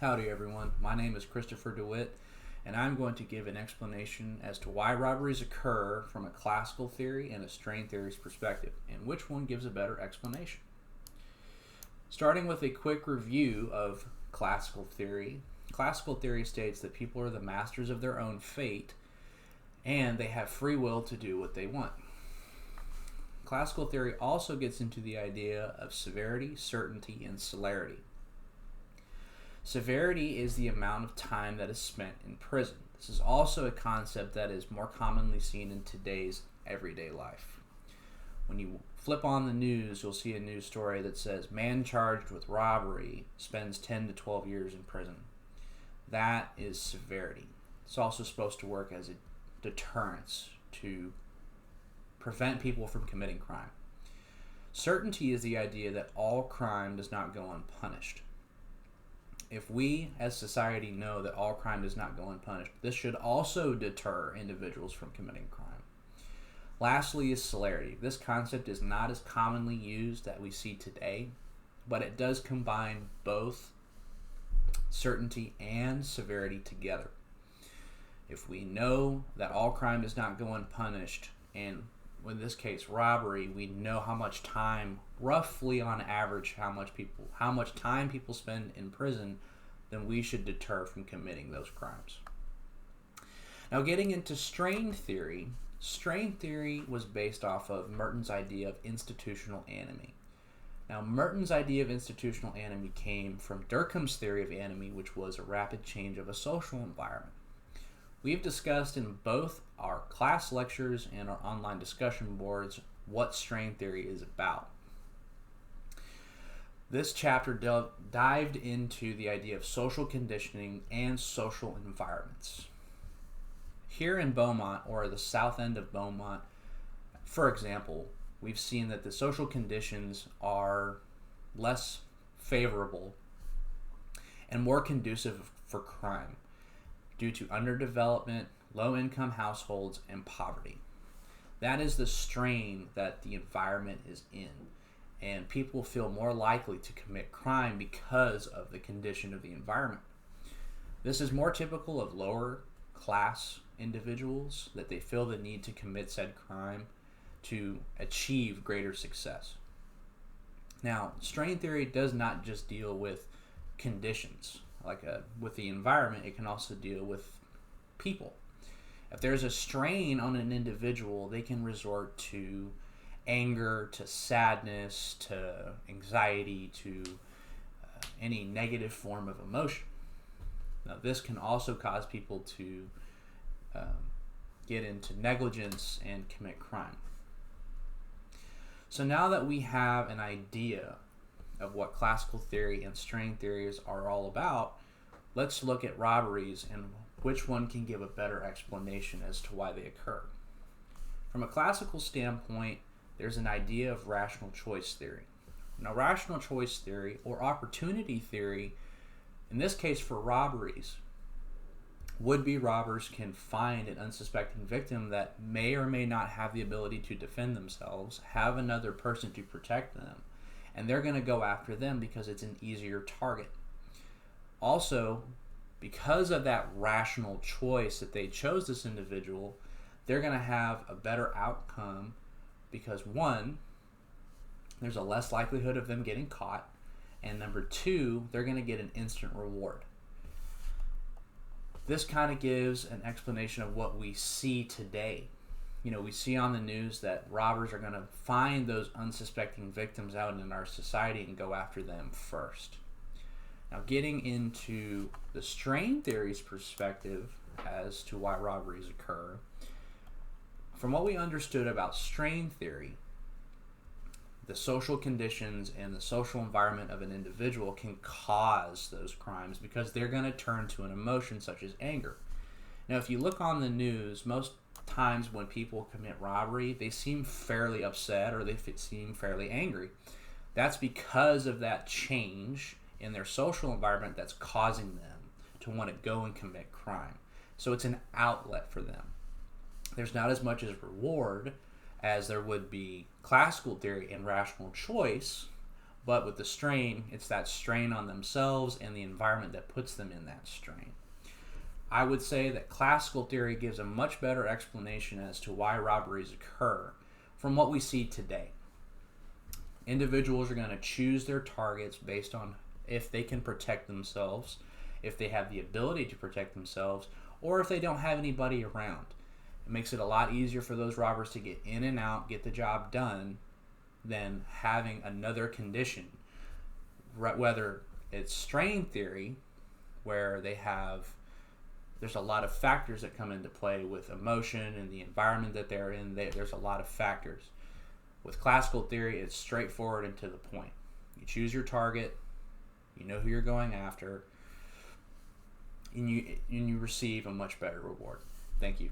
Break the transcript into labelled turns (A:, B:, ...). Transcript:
A: Howdy everyone, my name is Christopher DeWitt, and I'm going to give an explanation as to why robberies occur from a classical theory and a strain theory's perspective, and which one gives a better explanation. Starting with a quick review of classical theory states that people are the masters of their own fate, and they have free will to do what they want. Classical theory also gets into the idea of severity, certainty, and celerity. Severity is the amount of time that is spent in prison. This is also a concept that is more commonly seen in today's everyday life. When you flip on the news, you'll see a news story that says, man charged with robbery spends 10 to 12 years in prison. That is severity. It's also supposed to work as a deterrence to prevent people from committing crime. Certainty is the idea that all crime does not go unpunished. If we as society know that all crime does not go unpunished, this should also deter individuals from committing crime. Lastly is celerity. This concept is not as commonly used that we see today, but it does combine both certainty and severity together. If we know that all crime does not go unpunished, and in this case robbery, we know how much time, roughly on average, how much time people spend in prison, then we should deter from committing those crimes. Now, getting into strain theory was based off of Merton's idea of institutional anomie. Now, Merton's idea of institutional anomie came from Durkheim's theory of anomie, which was a rapid change of a social environment. We've discussed in both our class lectures and our online discussion boards what strain theory is about. This chapter dived into the idea of social conditioning and social environments. Here in Beaumont, or the south end of Beaumont, for example, we've seen that the social conditions are less favorable and more conducive for crime due to underdevelopment, low-income households, and poverty. That is the strain that the environment is in, and people feel more likely to commit crime because of the condition of the environment. This is more typical of lower-class individuals, that they feel the need to commit said crime to achieve greater success. Now, strain theory does not just deal with conditions. With the environment, it can also deal with people. If there's a strain on an individual, they can resort to anger, to sadness, to anxiety, to any negative form of emotion. Now, this can also cause people to get into negligence and commit crime. So now that we have an idea of what classical theory and strain theories are all about, let's look at robberies and which one can give a better explanation as to why they occur. From a classical standpoint, there's an idea of rational choice theory. Now, rational choice theory, or opportunity theory, in this case for robberies, would-be robbers can find an unsuspecting victim that may or may not have the ability to defend themselves, have another person to protect them, and they're going to go after them because it's an easier target. Also, because of that rational choice that they chose this individual, they're going to have a better outcome because, one, there's a less likelihood of them getting caught, and number two, they're going to get an instant reward. This kind of gives an explanation of what we see today. We see on the news that robbers are going to find those unsuspecting victims out in our society and go after them first. Now, getting into the strain theory's perspective as to why robberies occur, from what we understood about strain theory, the social conditions and the social environment of an individual can cause those crimes because they're going to turn to an emotion such as anger. Now, if you look on the news, most times when people commit robbery, they seem fairly upset or they seem fairly angry. That's because of that change in their social environment that's causing them to want to go and commit crime. So it's an outlet for them. There's not as much as reward as there would be classical theory and rational choice, But with the strain, it's that strain on themselves and the environment that puts them in that strain. I would say that classical theory gives a much better explanation as to why robberies occur from what we see today. Individuals are going to choose their targets based on if they can protect themselves, if they have the ability to protect themselves, or if they don't have anybody around. It makes it a lot easier for those robbers to get in and out, get the job done, than having another condition. Whether it's strain theory, where there's a lot of factors that come into play with emotion and the environment that they're in. There's a lot of factors. With classical theory, it's straightforward and to the point. You choose your target, you know who you're going after, and you receive a much better reward. Thank you.